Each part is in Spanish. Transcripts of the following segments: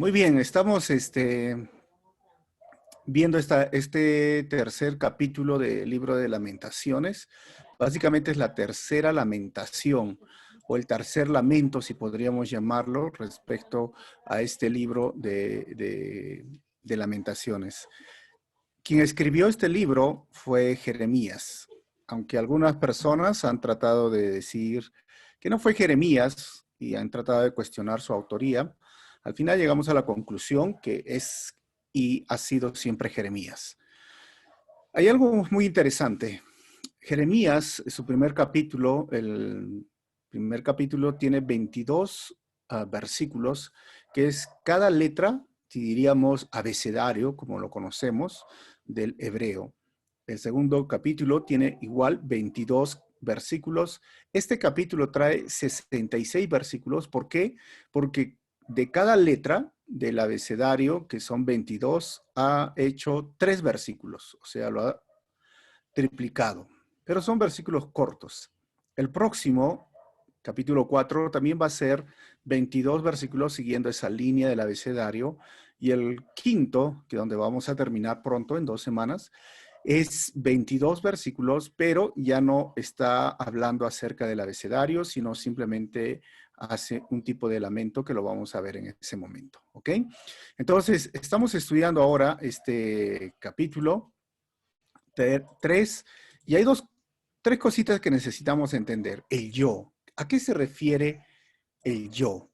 Muy bien, estamos viendo este tercer capítulo del libro de Lamentaciones. Básicamente es la tercera lamentación o el tercer lamento, si podríamos llamarlo, respecto a este libro de Lamentaciones. Quien escribió este libro fue Jeremías, aunque algunas personas han tratado de decir que no fue Jeremías y han tratado de cuestionar su autoría. Al final llegamos a la conclusión que es y ha sido siempre Jeremías. Hay algo muy interesante. Jeremías, su primer capítulo, el primer capítulo tiene 22 versículos, que es cada letra, si diríamos abecedario, como lo conocemos, del hebreo. El segundo capítulo tiene igual 22 versículos. Este capítulo trae 66 versículos. ¿Por qué? Porque de cada letra del abecedario, que son 22, ha hecho 3 versículos, o sea, lo ha triplicado, pero son versículos cortos. El próximo, capítulo 4, también va a ser 22 versículos siguiendo esa línea del abecedario, y el quinto, que donde vamos a terminar pronto, en 2 semanas, es 22 versículos, pero ya no está hablando acerca del abecedario, sino simplemente hace un tipo de lamento que lo vamos a ver en ese momento, ¿ok? Entonces, estamos estudiando ahora este capítulo 3, y hay tres cositas que necesitamos entender. El yo. ¿A qué se refiere el yo?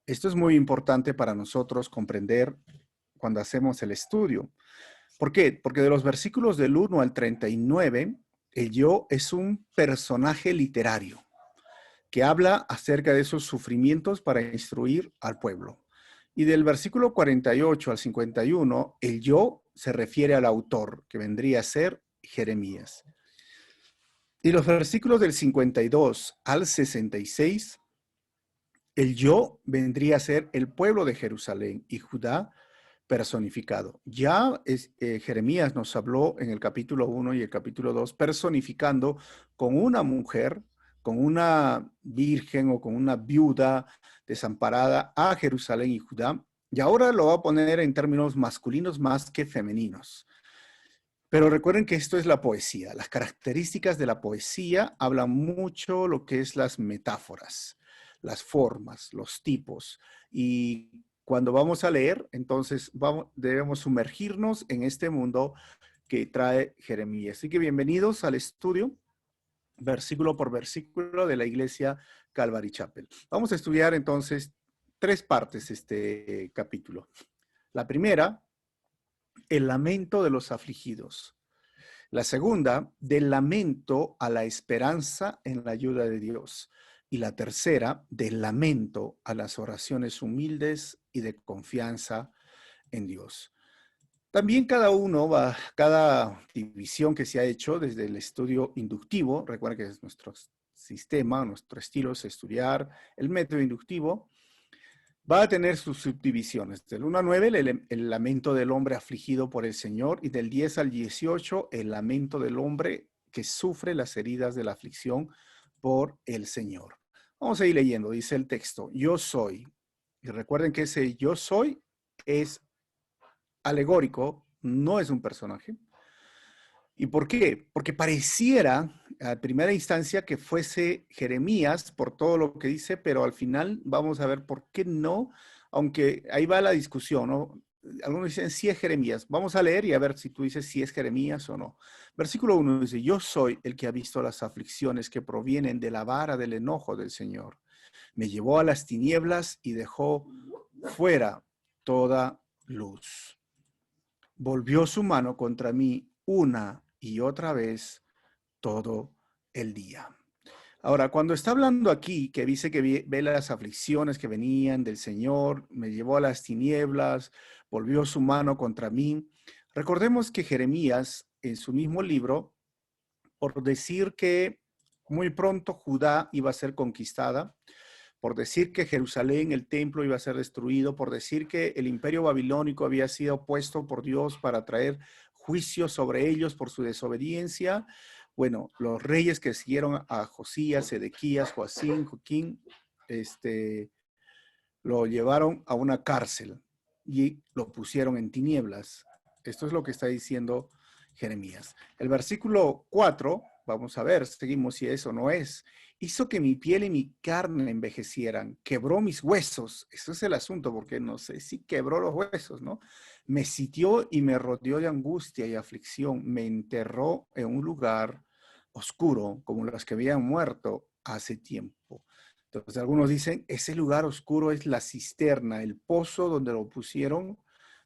Esto es muy importante para nosotros comprender cuando hacemos el estudio. ¿Por qué? Porque de los versículos del 1 al 39, el yo es un personaje literario que habla acerca de esos sufrimientos para instruir al pueblo. Y del versículo 48 al 51, el yo se refiere al autor, que vendría a ser Jeremías. Y los versículos del 52 al 66, el yo vendría a ser el pueblo de Jerusalén y Judá personificado. Ya Jeremías nos habló en el capítulo 1 y el capítulo 2 personificando con una mujer, con una virgen o con una viuda desamparada a Jerusalén y Judá. Y ahora lo va a poner en términos masculinos más que femeninos. Pero recuerden que esto es la poesía. Las características de la poesía hablan mucho lo que es las metáforas, las formas, los tipos. Y cuando vamos a leer, entonces debemos sumergirnos en este mundo que trae Jeremías. Así que bienvenidos al estudio, versículo por versículo, de la iglesia Calvary Chapel. Vamos a estudiar entonces 3 partes este capítulo. La primera, el lamento de los afligidos. La segunda, del lamento a la esperanza en la ayuda de Dios. Y la tercera, del lamento a las oraciones humildes y de confianza en Dios. También cada división que se ha hecho desde el estudio inductivo, recuerden que es nuestro sistema, nuestro estilo es estudiar el método inductivo, va a tener sus subdivisiones. Del 1 a 9, el lamento del hombre afligido por el Señor, y del 10 al 18, el lamento del hombre que sufre las heridas de la aflicción por el Señor. Vamos a ir leyendo, dice el texto, yo soy. Y recuerden que ese yo soy es alegórico, no es un personaje. ¿Y por qué? Porque pareciera a primera instancia que fuese Jeremías por todo lo que dice, pero al final vamos a ver por qué no, aunque ahí va la discusión, ¿no? Algunos dicen sí es Jeremías. Vamos a leer y a ver si tú dices si es Jeremías o no. Versículo 1 dice, yo soy el que ha visto las aflicciones que provienen de la vara del enojo del Señor. Me llevó a las tinieblas y dejó fuera toda luz. Volvió su mano contra mí una y otra vez todo el día. Ahora, cuando está hablando aquí, que dice que ve las aflicciones que venían del Señor, me llevó a las tinieblas, volvió su mano contra mí, recordemos que Jeremías, en su mismo libro, por decir que muy pronto Judá iba a ser conquistada, por decir que Jerusalén, el templo, iba a ser destruido, por decir que el imperio babilónico había sido puesto por Dios para traer juicio sobre ellos por su desobediencia. Bueno, los reyes que siguieron a Josías, Sedequías, Joacín, Joaquín, lo llevaron a una cárcel. y lo pusieron en tinieblas. Esto es lo que está diciendo Jeremías. El versículo 4, vamos a ver, seguimos si eso no es. Hizo que mi piel y mi carne envejecieran, quebró mis huesos. Eso es el asunto, porque no sé si quebró los huesos, ¿no? Me sitió y me rodeó de angustia y aflicción. Me enterró en un lugar oscuro, como los que habían muerto hace tiempo. Entonces algunos dicen, ese lugar oscuro es la cisterna, el pozo donde lo pusieron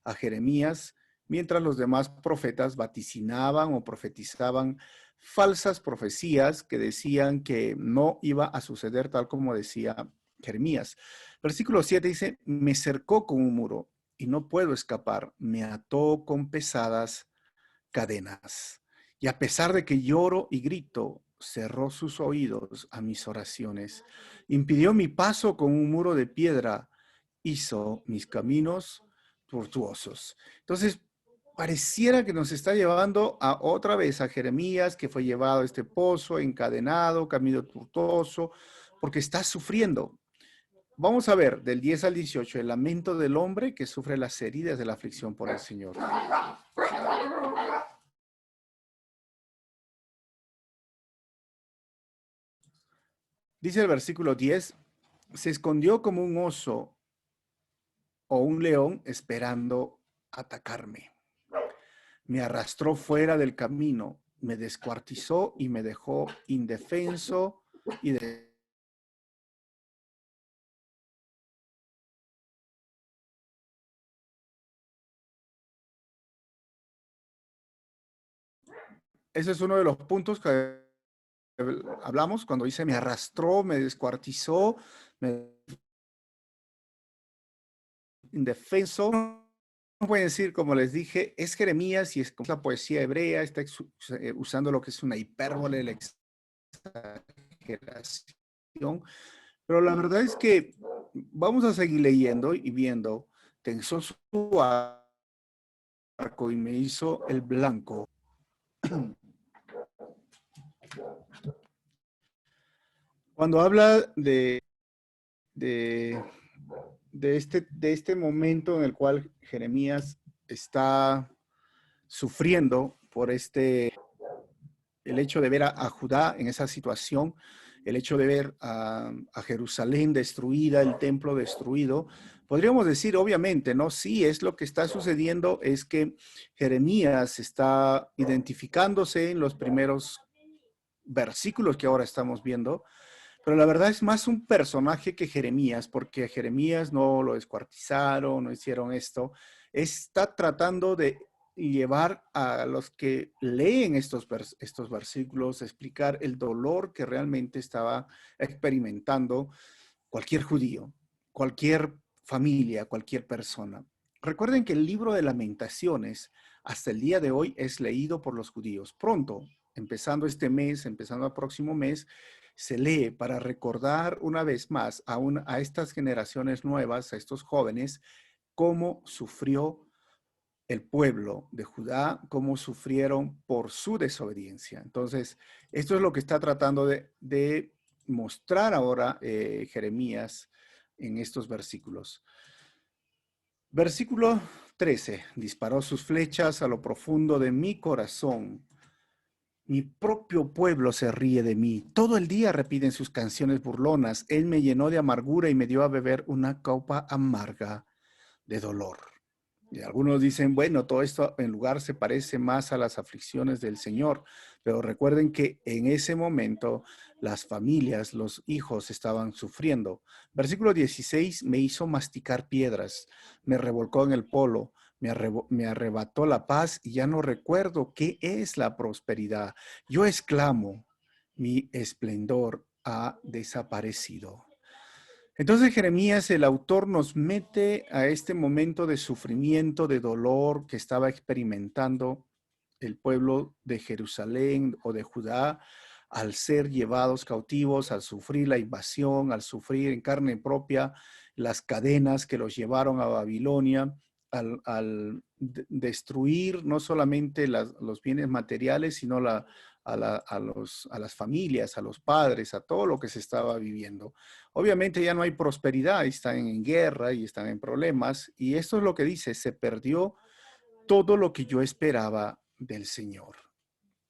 a Jeremías, mientras los demás profetas vaticinaban o profetizaban falsas profecías que decían que no iba a suceder tal como decía Jeremías. Versículo 7 dice, me cercó con un muro y no puedo escapar, me ató con pesadas cadenas. Y a pesar de que lloro y grito, cerró sus oídos a mis oraciones. Impidió mi paso con un muro de piedra, hizo mis caminos tortuosos. Entonces, pareciera que nos está llevando a otra vez a Jeremías, que fue llevado a este pozo, encadenado, camino tortuoso, porque está sufriendo. Vamos a ver del 10 al 18, el lamento del hombre que sufre las heridas de la aflicción por el Señor. Dice el versículo 10, se escondió como un oso o un león esperando atacarme. Me arrastró fuera del camino, me descuartizó y me dejó indefenso y de... Ese es uno de los puntos que hablamos cuando dice me arrastró, me descuartizó, me indefenso. No pueden decir, como les dije, es Jeremías y es como la poesía hebrea, está usando lo que es una hipérbole, la exageración. Pero la verdad es que vamos a seguir leyendo y viendo. Tensó su arco y me hizo el blanco. Cuando habla de, de este momento en el cual Jeremías está sufriendo por el hecho de ver a Judá en esa situación, el hecho de ver a Jerusalén destruida, el templo destruido, podríamos decir, obviamente, ¿no? Sí, es lo que está sucediendo, es que Jeremías está identificándose en los primeros versículos que ahora estamos viendo, pero la verdad es más un personaje que Jeremías, porque a Jeremías no lo descuartizaron, no hicieron esto. Está tratando de llevar a los que leen estos versículos, explicar el dolor que realmente estaba experimentando cualquier judío, cualquier familia, cualquier persona. Recuerden que el libro de Lamentaciones hasta el día de hoy es leído por los judíos. Pronto, empezando este mes, empezando el próximo mes, se lee para recordar una vez más a estas generaciones nuevas, a estos jóvenes, cómo sufrió el pueblo de Judá, cómo sufrieron por su desobediencia. Entonces, esto es lo que está tratando de mostrar ahora Jeremías en estos versículos. Versículo 13, disparó sus flechas a lo profundo de mi corazón. Mi propio pueblo se ríe de mí. Todo el día repiten sus canciones burlonas. Él me llenó de amargura y me dio a beber una copa amarga de dolor. Y algunos dicen, bueno, todo esto en lugar se parece más a las aflicciones del Señor, pero recuerden que en ese momento las familias, los hijos estaban sufriendo. Versículo 16, me hizo masticar piedras, me revolcó en el polo, me arrebató la paz y ya no recuerdo qué es la prosperidad. Yo exclamo, mi esplendor ha desaparecido. Entonces Jeremías, el autor, nos mete a este momento de sufrimiento, de dolor que estaba experimentando el pueblo de Jerusalén o de Judá al ser llevados cautivos, al sufrir la invasión, al sufrir en carne propia las cadenas que los llevaron a Babilonia, al destruir no solamente los bienes materiales, sino a las familias, a los padres, a todo lo que se estaba viviendo. Obviamente ya no hay prosperidad, están en guerra y están en problemas. Y esto es lo que dice, se perdió todo lo que yo esperaba del Señor.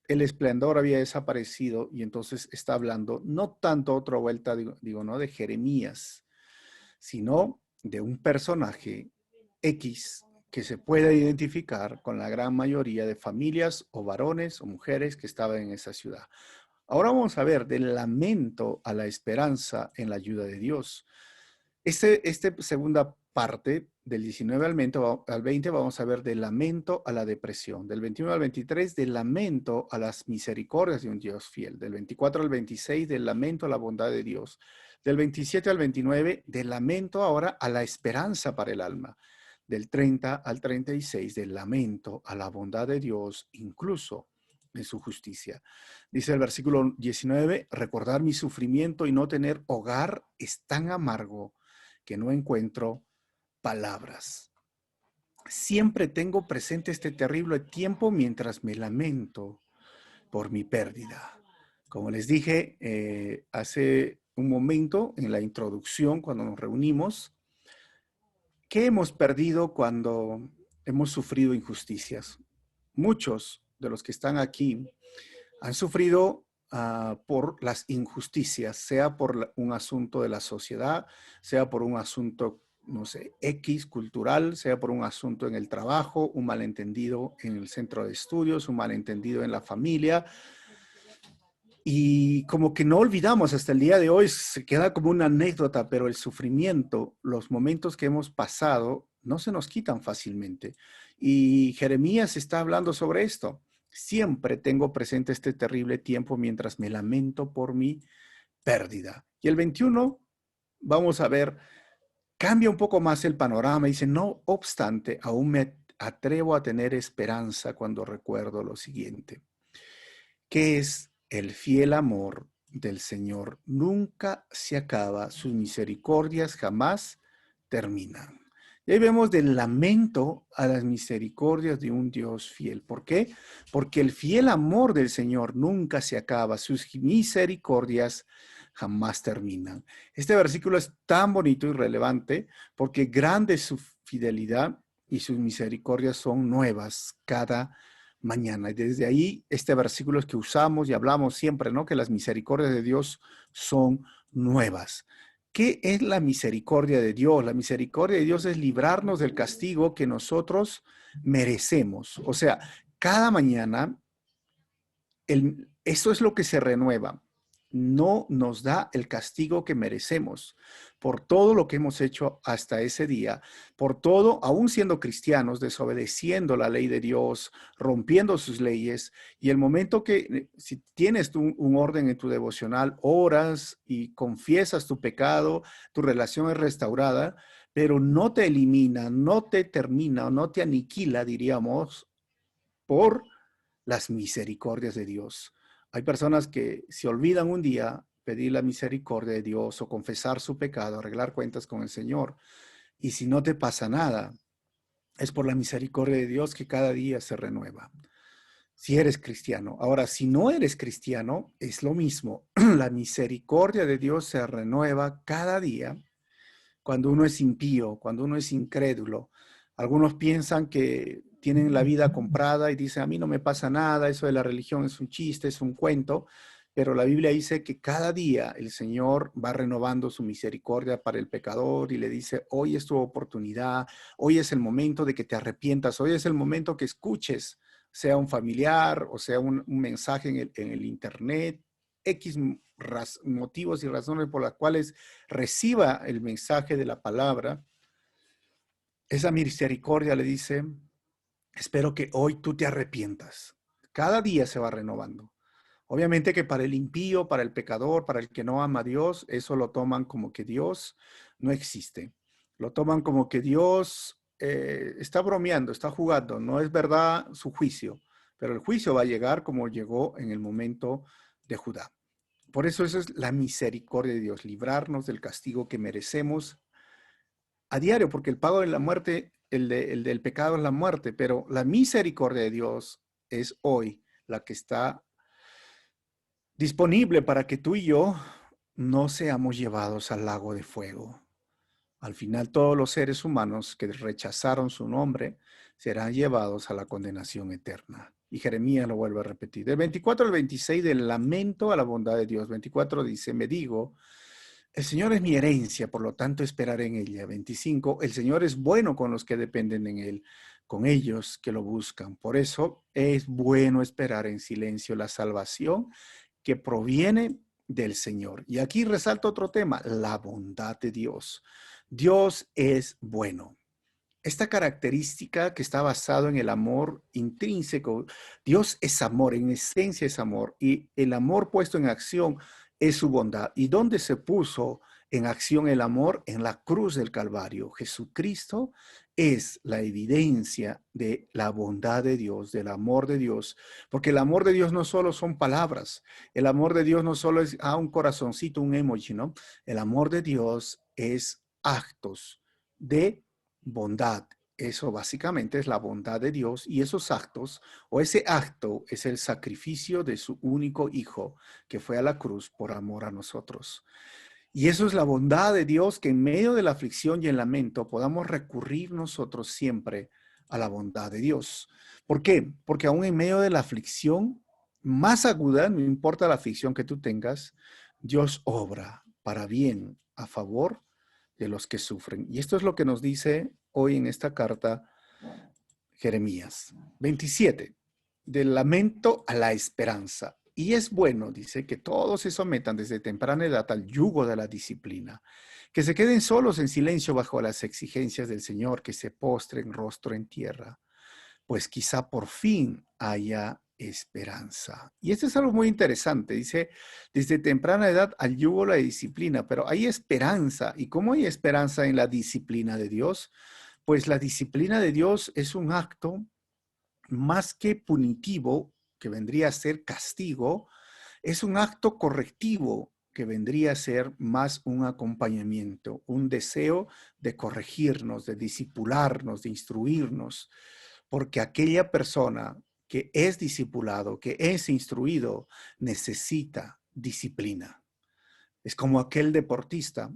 El esplendor había desaparecido y entonces está hablando no tanto otra vuelta, digo, no de Jeremías, sino de un personaje X que se puede identificar con la gran mayoría de familias o varones o mujeres que estaban en esa ciudad. Ahora vamos a ver del lamento a la esperanza en la ayuda de Dios. Esta segunda parte, del 19 al 20, vamos a ver del lamento a la depresión. Del 21 al 23, del lamento a las misericordias de un Dios fiel. Del 24 al 26, del lamento a la bondad de Dios. Del 27 al 29, del lamento ahora a la esperanza para el alma. Del 30 al 36, del lamento a la bondad de Dios, incluso en su justicia. Dice el versículo 19, recordar mi sufrimiento y no tener hogar es tan amargo que no encuentro palabras. Siempre tengo presente este terrible tiempo mientras me lamento por mi pérdida. Como les dije hace un momento en la introducción, cuando nos reunimos, ¿qué hemos perdido cuando hemos sufrido injusticias? Muchos de los que están aquí han sufrido por las injusticias, sea por un asunto de la sociedad, sea por un asunto, no sé, X cultural, sea por un asunto en el trabajo, un malentendido en el centro de estudios, un malentendido en la familia. Y como que no olvidamos hasta el día de hoy, se queda como una anécdota, pero el sufrimiento, los momentos que hemos pasado, no se nos quitan fácilmente. Y Jeremías está hablando sobre esto. Siempre tengo presente este terrible tiempo mientras me lamento por mi pérdida. Y el 21, vamos a ver, cambia un poco más el panorama. Dice, no obstante, aún me atrevo a tener esperanza cuando recuerdo lo siguiente, que es el fiel amor del Señor. Nunca se acaba, sus misericordias jamás terminan. Y ahí vemos del lamento a las misericordias de un Dios fiel. ¿Por qué? Porque el fiel amor del Señor nunca se acaba, sus misericordias jamás terminan. Este versículo es tan bonito y relevante porque grande es su fidelidad y sus misericordias son nuevas cada mañana. Y desde ahí, este versículo es que usamos y hablamos siempre, ¿no? Que las misericordias de Dios son nuevas. ¿Qué es la misericordia de Dios? La misericordia de Dios es librarnos del castigo que nosotros merecemos. O sea, cada mañana, eso es lo que se renueva. No nos da el castigo que merecemos por todo lo que hemos hecho hasta ese día, por todo, aún siendo cristianos, desobedeciendo la ley de Dios, rompiendo sus leyes. Y el momento que, si tienes tú un orden en tu devocional, oras y confiesas tu pecado, tu relación es restaurada, pero no te elimina, no te termina, no te aniquila, diríamos, por las misericordias de Dios. Hay personas que se olvidan un día pedir la misericordia de Dios o confesar su pecado, arreglar cuentas con el Señor. Y si no te pasa nada, es por la misericordia de Dios que cada día se renueva. Si eres cristiano. Ahora, si no eres cristiano, es lo mismo. La misericordia de Dios se renueva cada día cuando uno es impío, cuando uno es incrédulo. Algunos piensan que tienen la vida comprada y dicen, a mí no me pasa nada, eso de la religión es un chiste, es un cuento, pero la Biblia dice que cada día el Señor va renovando su misericordia para el pecador y le dice, hoy es tu oportunidad, hoy es el momento de que te arrepientas, hoy es el momento que escuches, sea un familiar o sea un mensaje en el internet, X motivos y razones por las cuales reciba el mensaje de la palabra. Esa misericordia le dice, espero que hoy tú te arrepientas. Cada día se va renovando. Obviamente que para el impío, para el pecador, para el que no ama a Dios, eso lo toman como que Dios no existe. Lo toman como que Dios está bromeando, está jugando. No es verdad su juicio, pero el juicio va a llegar como llegó en el momento de Judá. Por eso es la misericordia de Dios, librarnos del castigo que merecemos a diario, porque el pago de la muerte el del pecado es la muerte, pero la misericordia de Dios es hoy la que está disponible para que tú y yo no seamos llevados al lago de fuego. Al final, todos los seres humanos que rechazaron su nombre serán llevados a la condenación eterna. Y Jeremías lo vuelve a repetir. Del 24 al 26, del lamento a la bondad de Dios. 24 dice, me digo, el Señor es mi herencia, por lo tanto esperaré en ella. 25, el Señor es bueno con los que dependen en Él, con ellos que lo buscan. Por eso es bueno esperar en silencio la salvación que proviene del Señor. Y aquí resalta otro tema, la bondad de Dios. Dios es bueno. Esta característica que está basado en el amor intrínseco, Dios es amor, en esencia es amor, y el amor puesto en acción es su bondad. ¿Y dónde se puso en acción el amor? En la cruz del Calvario. Jesucristo es la evidencia de la bondad de Dios, del amor de Dios, porque el amor de Dios no solo son palabras, el amor de Dios no solo es un corazoncito, un emoji, ¿no? El amor de Dios es actos de bondad. Eso básicamente es la bondad de Dios y esos actos o ese acto es el sacrificio de su único hijo que fue a la cruz por amor a nosotros. Y eso es la bondad de Dios, que en medio de la aflicción y el lamento podamos recurrir nosotros siempre a la bondad de Dios. ¿Por qué? Porque aún en medio de la aflicción más aguda, no importa la aflicción que tú tengas, Dios obra para bien a favor de los que sufren. Y esto es lo que nos dice hoy en esta carta Jeremías 27, del lamento a la esperanza. Y es bueno, dice, que todos se sometan desde temprana edad al yugo de la disciplina, que se queden solos en silencio bajo las exigencias del Señor, que se postren rostro en tierra, pues quizá por fin haya esperanza. Y esto es algo muy interesante, dice, desde temprana edad al yugo la disciplina, pero hay esperanza. ¿Y cómo hay esperanza en la disciplina de Dios? Pues la disciplina de Dios es un acto más que punitivo, que vendría a ser castigo, es un acto correctivo, que vendría a ser más un acompañamiento, un deseo de corregirnos, de discipularnos, de instruirnos, porque aquella persona que es discipulado, que es instruido, necesita disciplina. Es como aquel deportista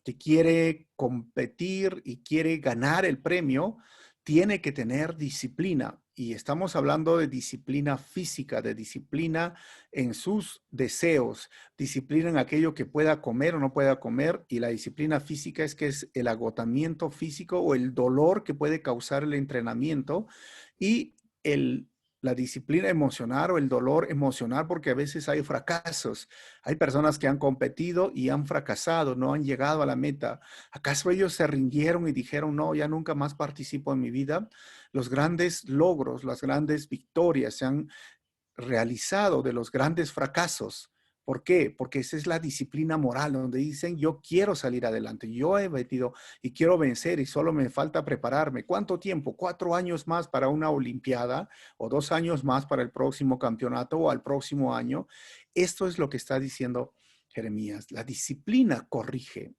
que quiere competir y quiere ganar el premio, tiene que tener disciplina. Y estamos hablando de disciplina física, de disciplina en sus deseos, disciplina en aquello que pueda comer o no pueda comer. Y la disciplina física es que es el agotamiento físico o el dolor que puede causar el entrenamiento y la disciplina emocional o el dolor emocional, porque a veces hay fracasos. Hay personas que han competido y han fracasado, no han llegado a la meta. ¿Acaso ellos se rindieron y dijeron, no, ya nunca más participo en mi vida? Los grandes logros, las grandes victorias se han realizado de los grandes fracasos. ¿Por qué? Porque esa es la disciplina moral, donde dicen, yo quiero salir adelante, yo he metido y quiero vencer y solo me falta prepararme. ¿Cuánto tiempo? 4 años más para una olimpiada o 2 años más para el próximo campeonato o al próximo año. Esto es lo que está diciendo Jeremías. La disciplina corrige,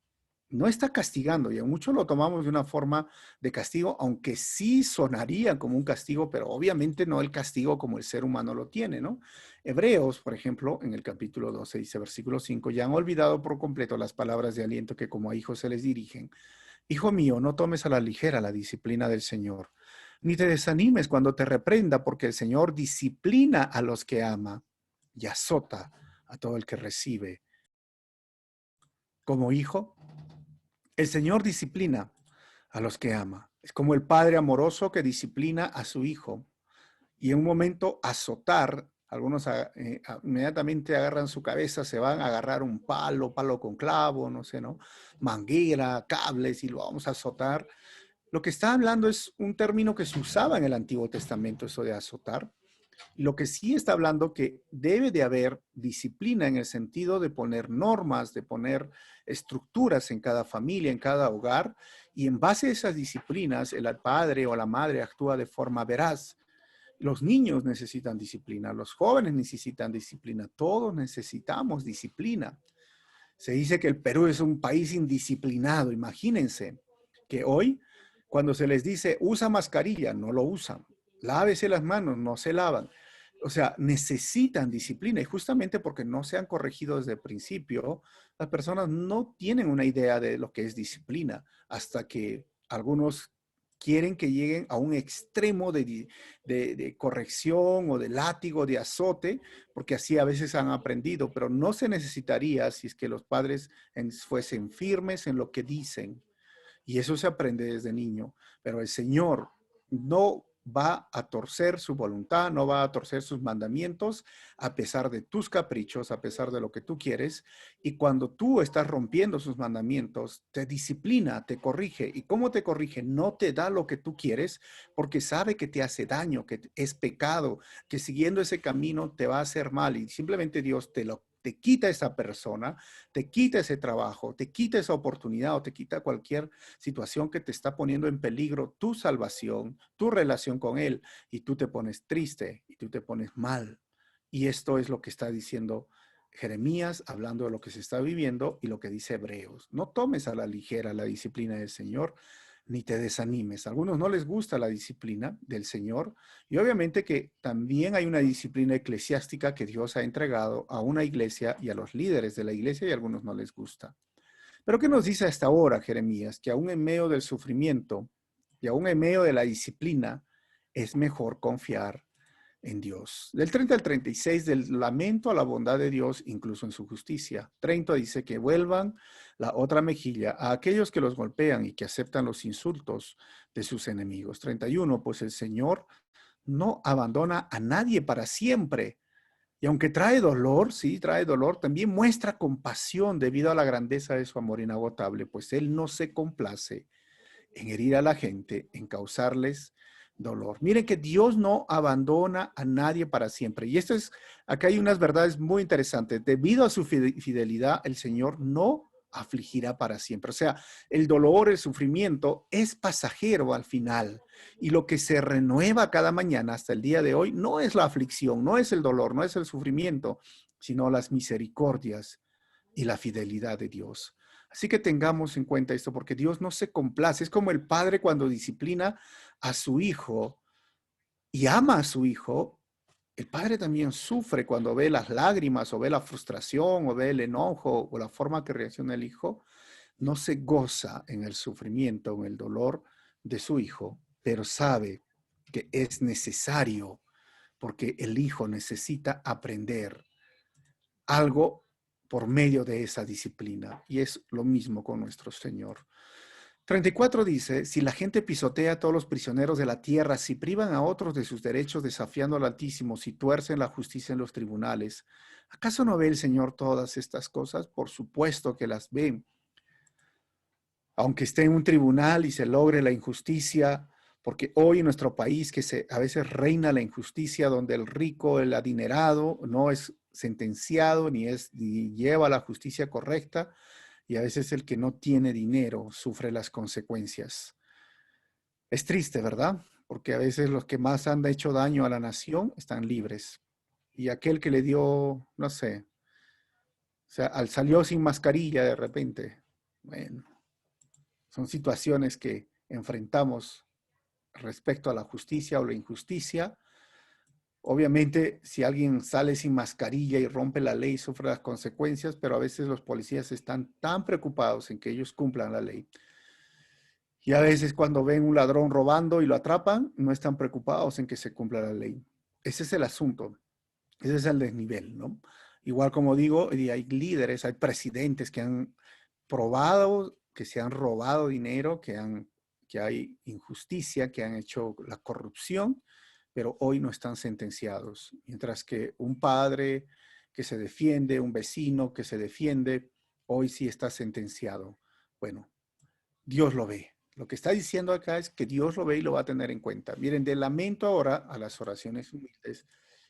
no está castigando, y a muchos lo tomamos de una forma de castigo, aunque sí sonaría como un castigo, pero obviamente no el castigo como el ser humano lo tiene, ¿no? Hebreos, por ejemplo, en el capítulo 12 dice, versículo 5, ya han olvidado por completo las palabras de aliento que como a hijos se les dirigen. Hijo mío, no tomes a la ligera la disciplina del Señor, ni te desanimes cuando te reprenda, porque el Señor disciplina a los que ama y azota a todo el que recibe como hijo. El Señor disciplina a los que ama. Es como el padre amoroso que disciplina a su hijo. Y en un momento azotar, algunos inmediatamente agarran su cabeza, se van a agarrar un palo con clavo, no sé, ¿no? Manguera, cables y lo vamos a azotar. Lo que está hablando es un término que se usaba en el Antiguo Testamento, eso de azotar. Lo que sí está hablando que debe de haber disciplina en el sentido de poner normas, de poner estructuras en cada familia, en cada hogar, y en base a esas disciplinas el padre o la madre actúa de forma veraz. Los niños necesitan disciplina, los jóvenes necesitan disciplina, todos necesitamos disciplina. Se dice que el Perú es un país indisciplinado. Imagínense que hoy Cuando se les dice, usa mascarilla, no lo usan. Lávese las manos, no se lavan. O sea, necesitan disciplina y justamente porque no se han corregido desde el principio, las personas no tienen una idea de lo que es disciplina hasta que algunos quieren que lleguen a un extremo de corrección o de látigo, de azote, porque así a veces han aprendido, pero no se necesitaría si es que los padres fuesen firmes en lo que dicen. Y eso se aprende desde niño. Pero el Señor no va a torcer su voluntad, no va a torcer sus mandamientos, a pesar de tus caprichos, a pesar de lo que tú quieres. Y cuando tú estás rompiendo sus mandamientos, te disciplina, te corrige. ¿Y cómo te corrige? No te da lo que tú quieres, porque sabe que te hace daño, que es pecado, que siguiendo ese camino te va a hacer mal. Y simplemente Dios te quita esa persona, te quita ese trabajo, te quita esa oportunidad o te quita cualquier situación que te está poniendo en peligro tu salvación, tu relación con Él, y tú te pones triste y tú te pones mal. Y esto es lo que está diciendo Jeremías, hablando de lo que se está viviendo y lo que dice Hebreos. No tomes a la ligera la disciplina del Señor, ni te desanimes. A algunos no les gusta la disciplina del Señor y obviamente que también hay una disciplina eclesiástica que Dios ha entregado a una iglesia y a los líderes de la iglesia y a algunos no les gusta. Pero ¿qué nos dice hasta ahora Jeremías? Que aún en medio del sufrimiento y aún en medio de la disciplina es mejor confiar en Dios. Del 30 al 36, del lamento a la bondad de Dios, incluso en su justicia. 30 dice que vuelvan la otra mejilla a aquellos que los golpean y que aceptan los insultos de sus enemigos. 31, pues el Señor no abandona a nadie para siempre. Y aunque trae dolor, sí, trae dolor, también muestra compasión debido a la grandeza de su amor inagotable, pues Él no se complace en herir a la gente, en causarles dolor. Miren que Dios no abandona a nadie para siempre. Y acá hay unas verdades muy interesantes. Debido a su fidelidad, el Señor no afligirá para siempre. O sea, el dolor, el sufrimiento es pasajero al final. Y lo que se renueva cada mañana hasta el día de hoy no es la aflicción, no es el dolor, no es el sufrimiento, sino las misericordias y la fidelidad de Dios. Así que tengamos en cuenta esto, porque Dios no se complace. Es como el padre cuando disciplina a su hijo y ama a su hijo. El padre también sufre cuando ve las lágrimas o ve la frustración o ve el enojo o la forma que reacciona el hijo. No se goza en el sufrimiento, en el dolor de su hijo, pero sabe que es necesario porque el hijo necesita aprender algo por medio de esa disciplina. Y es lo mismo con nuestro Señor. 34 dice, si la gente pisotea a todos los prisioneros de la tierra, si privan a otros de sus derechos desafiando al Altísimo, si tuercen la justicia en los tribunales, ¿acaso no ve el Señor todas estas cosas? Por supuesto que las ve. Aunque esté en un tribunal y se logre la injusticia, porque hoy en nuestro país a veces reina la injusticia donde el rico, el adinerado, no es sentenciado ni lleva la justicia correcta, y a veces el que no tiene dinero sufre las consecuencias. Es triste, ¿verdad? Porque a veces los que más han hecho daño a la nación están libres. Y aquel que le dio, no sé, o sea, salió sin mascarilla de repente. Bueno, son situaciones que enfrentamos respecto a la justicia o la injusticia. Obviamente, si alguien sale sin mascarilla y rompe la ley, sufre las consecuencias, pero a veces los policías están tan preocupados en que ellos cumplan la ley. Y a veces cuando ven un ladrón robando y lo atrapan, no están preocupados en que se cumpla la ley. Ese es el asunto. Ese es el desnivel, ¿no? Igual como digo, y hay líderes, hay presidentes que han probado que se han robado dinero, que hay injusticia, que han hecho la corrupción, pero hoy no están sentenciados. Mientras que un padre que se defiende, un vecino que se defiende, hoy sí está sentenciado. Bueno, Dios lo ve. Lo que está diciendo acá es que Dios lo ve y lo va a tener en cuenta. Miren, del lamento ahora a las oraciones humildes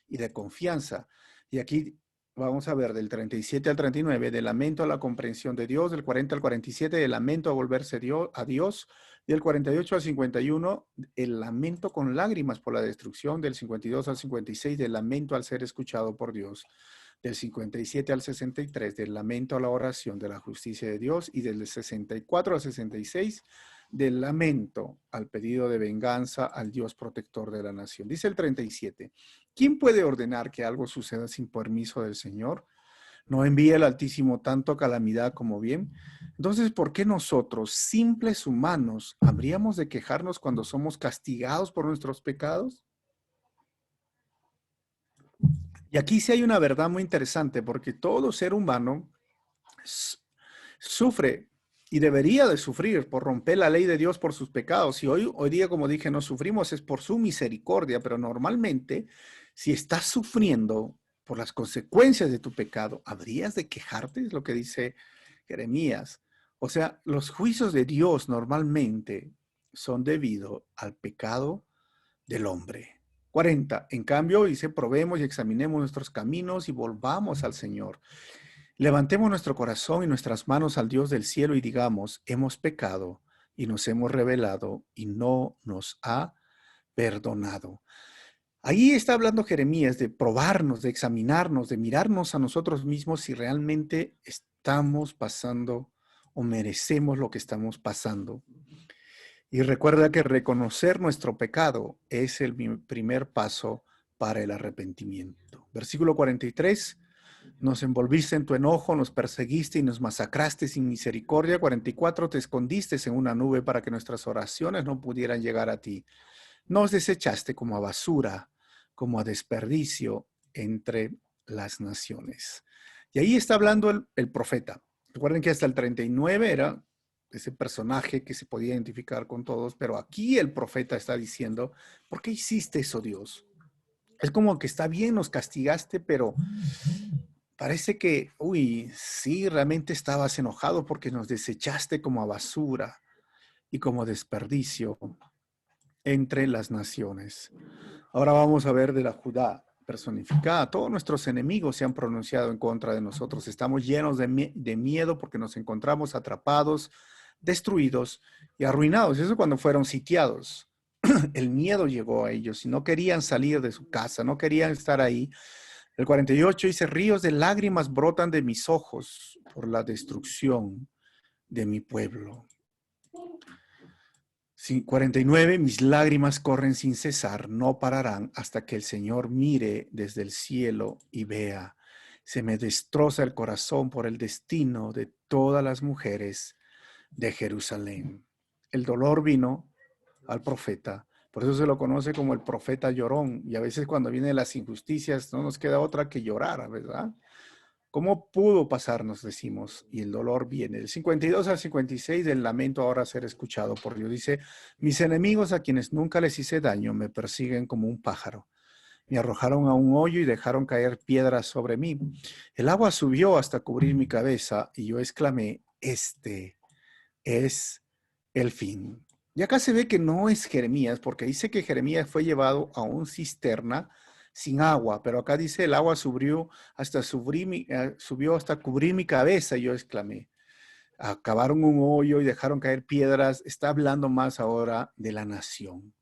y de confianza. Y aquí vamos a ver del 37 al 39, del lamento a la comprensión de Dios, del 40 al 47, del lamento a volverse a Dios, del 48 al 51, el lamento con lágrimas por la destrucción, del 52 al 56, del lamento al ser escuchado por Dios, del 57 al 63, del lamento a la oración de la justicia de Dios, y del 64 al 66, del lamento al pedido de venganza al Dios protector de la nación. Dice el 37, ¿quién puede ordenar que algo suceda sin permiso del Señor? ¿No envía el Altísimo tanto calamidad como bien? Entonces, ¿por qué nosotros, simples humanos, habríamos de quejarnos cuando somos castigados por nuestros pecados? Y aquí sí hay una verdad muy interesante, porque todo ser humano sufre y debería de sufrir por romper la ley de Dios por sus pecados. Y hoy día, como dije, no sufrimos es por su misericordia, pero normalmente, si estás sufriendo por las consecuencias de tu pecado, ¿habrías de quejarte? Es lo que dice Jeremías. O sea, los juicios de Dios normalmente son debido al pecado del hombre. 40. En cambio, dice, probemos y examinemos nuestros caminos y volvamos al Señor. Levantemos nuestro corazón y nuestras manos al Dios del cielo y digamos, hemos pecado y nos hemos rebelado y no nos ha perdonado. Ahí está hablando Jeremías de probarnos, de examinarnos, de mirarnos a nosotros mismos si realmente estamos pasando o merecemos lo que estamos pasando. Y recuerda que reconocer nuestro pecado es el primer paso para el arrepentimiento. Versículo 43. Nos envolviste en tu enojo, nos perseguiste y nos masacraste sin misericordia. 44, te escondiste en una nube para que nuestras oraciones no pudieran llegar a ti. Nos desechaste como a basura, como a desperdicio entre las naciones. Y ahí está hablando el profeta. Recuerden que hasta el 39 era ese personaje que se podía identificar con todos, pero aquí el profeta está diciendo, ¿por qué hiciste eso, Dios? Es como que está bien, nos castigaste, pero parece que, uy, sí, realmente estabas enojado porque nos desechaste como a basura y como desperdicio entre las naciones. Ahora vamos a ver de la Judá personificada. Todos nuestros enemigos se han pronunciado en contra de nosotros. Estamos llenos de miedo porque nos encontramos atrapados, destruidos y arruinados. Eso cuando fueron sitiados. El miedo llegó a ellos y no querían salir de su casa, no querían estar ahí. El 48 dice, ríos de lágrimas brotan de mis ojos por la destrucción de mi pueblo. 49, mis lágrimas corren sin cesar, no pararán hasta que el Señor mire desde el cielo y vea. Se me destroza el corazón por el destino de todas las mujeres de Jerusalén. El dolor vino al profeta, por eso se lo conoce como el profeta llorón, y a veces cuando vienen las injusticias no nos queda otra que llorar, ¿verdad? ¿Cómo pudo pasarnos, decimos? Y el dolor viene. Del 52 al 56, del lamento ahora ser escuchado por Dios. Dice, mis enemigos a quienes nunca les hice daño me persiguen como un pájaro. Me arrojaron a un hoyo y dejaron caer piedras sobre mí. El agua subió hasta cubrir mi cabeza y yo exclamé, este es el fin. Y acá se ve que no es Jeremías, porque dice que Jeremías fue llevado a un cisterna sin agua, pero acá dice el agua subió hasta cubrir mi cabeza, y yo exclamé. Acabaron un hoyo y dejaron caer piedras. Está hablando más ahora de la nación.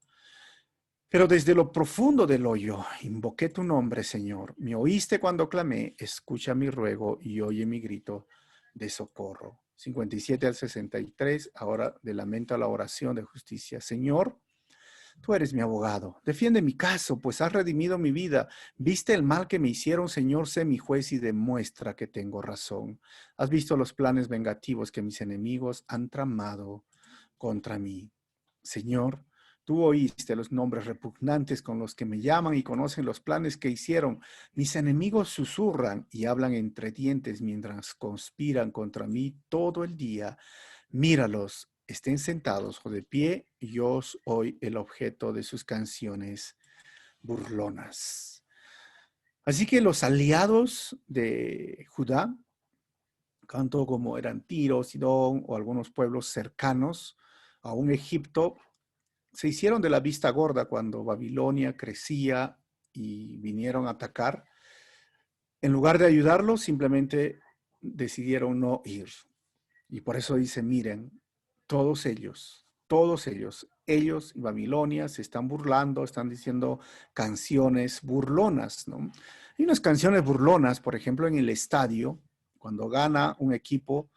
Pero desde lo profundo del hoyo invoqué tu nombre, Señor. Me oíste cuando clamé, escucha mi ruego y oye mi grito de socorro. 57 al 63, ahora de lamento a la oración de justicia. Señor, tú eres mi abogado. Defiende mi caso, pues has redimido mi vida. Viste el mal que me hicieron, Señor, sé mi juez y demuestra que tengo razón. Has visto los planes vengativos que mis enemigos han tramado contra mí. Señor, tú oíste los nombres repugnantes con los que me llaman y conocen los planes que hicieron. Mis enemigos susurran y hablan entre dientes mientras conspiran contra mí todo el día. Míralos, estén sentados o de pie, y yo soy el objeto de sus canciones burlonas. Así que los aliados de Judá, tanto como eran Tiro, Sidón o algunos pueblos cercanos a un Egipto, se hicieron de la vista gorda cuando Babilonia crecía y vinieron a atacar. En lugar de ayudarlos, simplemente decidieron no ir. Y por eso dice, miren, ellos y Babilonia se están burlando, están diciendo canciones burlonas, ¿no? Hay unas canciones burlonas, por ejemplo, en el estadio, cuando gana un equipo,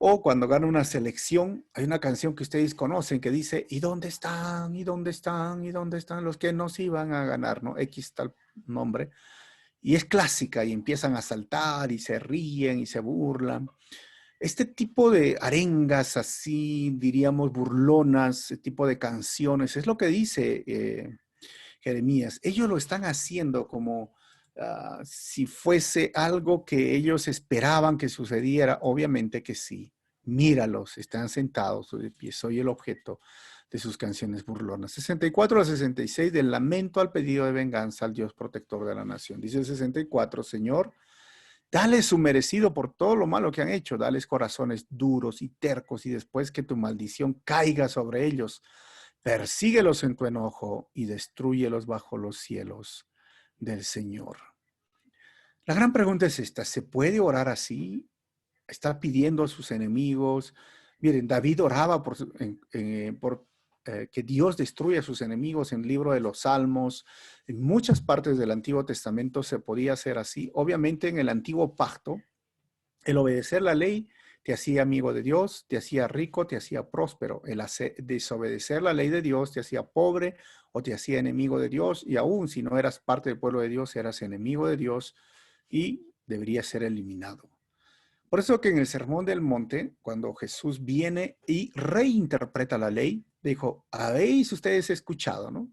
O cuando gana una selección, hay una canción que ustedes conocen que dice, ¿y dónde están? ¿Y dónde están? ¿Y dónde están los que nos iban a ganar? ¿No? X tal nombre. Y es clásica y empiezan a saltar y se ríen y se burlan. Este tipo de arengas así, diríamos, burlonas, este tipo de canciones, es lo que dice Jeremías. Ellos lo están haciendo como si fuese algo que ellos esperaban que sucediera. Obviamente que sí. Míralos, están sentados de pie. Soy el objeto de sus canciones burlonas. 64 a 66 del lamento al pedido de venganza al Dios protector de la nación. Dice el 64, Señor, dales su merecido por todo lo malo que han hecho. Dales corazones duros y tercos y después que tu maldición caiga sobre ellos. Persíguelos en tu enojo y destrúyelos bajo los cielos del Señor. La gran pregunta es esta, ¿se puede orar así? ¿Está pidiendo a sus enemigos? Miren, David oraba por que Dios destruya a sus enemigos en el libro de los Salmos. En muchas partes del Antiguo Testamento se podía hacer así. Obviamente en el Antiguo Pacto, el obedecer la ley te hacía amigo de Dios, te hacía rico, te hacía próspero. El desobedecer la ley de Dios te hacía pobre o te hacía enemigo de Dios. Y aún si no eras parte del pueblo de Dios, eras enemigo de Dios y deberías ser eliminado. Por eso que en el Sermón del Monte, cuando Jesús viene y reinterpreta la ley, dijo, habéis ustedes escuchado, ¿no?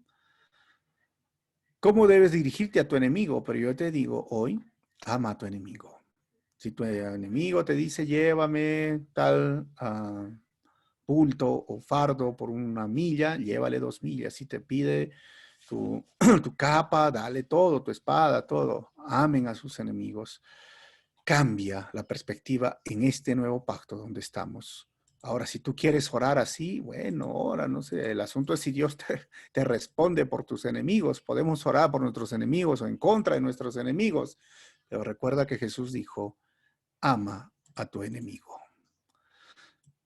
¿Cómo debes dirigirte a tu enemigo? Pero yo te digo hoy, ama a tu enemigo. Si tu enemigo te dice, llévame tal bulto o fardo por una milla, llévale 2 millas. Si te pide tu capa, dale todo, tu espada, todo. Amen a sus enemigos. Cambia la perspectiva en este nuevo pacto donde estamos. Ahora, si tú quieres orar así, bueno, ora, no sé, el asunto es si Dios te responde por tus enemigos. Podemos orar por nuestros enemigos o en contra de nuestros enemigos. Pero recuerda que Jesús dijo, ama a tu enemigo.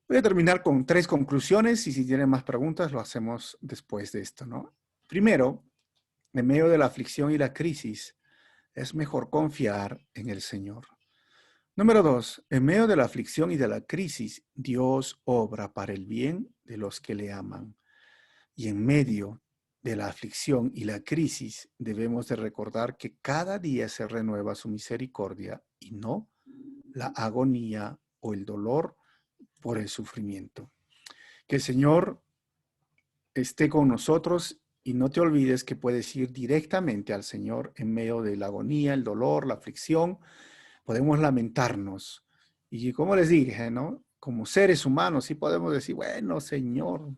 Voy a terminar con 3 conclusiones y si tienen más preguntas lo hacemos después de esto, ¿no? Primero, en medio de la aflicción y la crisis, es mejor confiar en el Señor. Número 2, en medio de la aflicción y de la crisis, Dios obra para el bien de los que le aman. Y en medio de la aflicción y la crisis, debemos de recordar que cada día se renueva su misericordia y no la agonía o el dolor por el sufrimiento. Que el Señor esté con nosotros y no te olvides que puedes ir directamente al Señor en medio de la agonía, el dolor, la aflicción. Podemos lamentarnos. Y como les dije, ¿no? Como seres humanos sí podemos decir, bueno, Señor,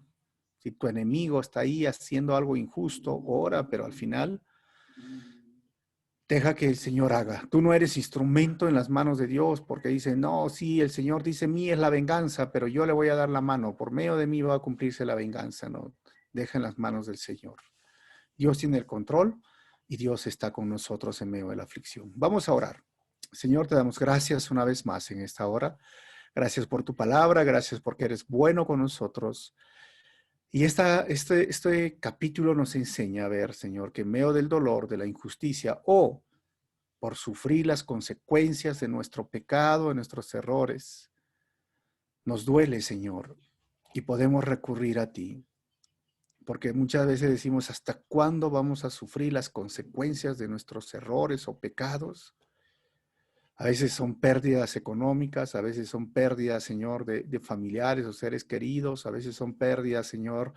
si tu enemigo está ahí haciendo algo injusto, ora, pero al final deja que el Señor haga. Tú no eres instrumento en las manos de Dios porque dice, no, sí, el Señor dice, mí es la venganza, pero yo le voy a dar la mano. Por medio de mí va a cumplirse la venganza, ¿no? Deja en las manos del Señor. Dios tiene el control y Dios está con nosotros en medio de la aflicción. Vamos a orar. Señor, te damos gracias una vez más en esta hora. Gracias por tu palabra, gracias porque eres bueno con nosotros. Y este capítulo nos enseña a ver, Señor, que en medio del dolor, de la injusticia o por sufrir las consecuencias de nuestro pecado, de nuestros errores, nos duele, Señor, y podemos recurrir a ti. Porque muchas veces decimos, ¿hasta cuándo vamos a sufrir las consecuencias de nuestros errores o pecados? A veces son pérdidas económicas, a veces son pérdidas, Señor, de familiares o seres queridos, a veces son pérdidas, Señor,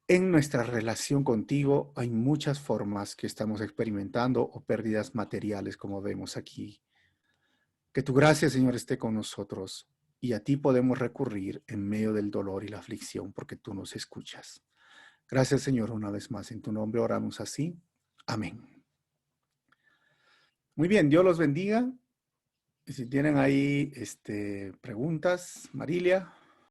en nuestra relación contigo. Hay muchas formas que estamos experimentando o pérdidas materiales, como vemos aquí. Que tu gracia, Señor, esté con nosotros y a ti podemos recurrir en medio del dolor y la aflicción, porque tú nos escuchas. Gracias, Señor, una vez más. En tu nombre oramos así. Amén. Muy bien, Dios los bendiga. Y si tienen ahí preguntas, Marilia.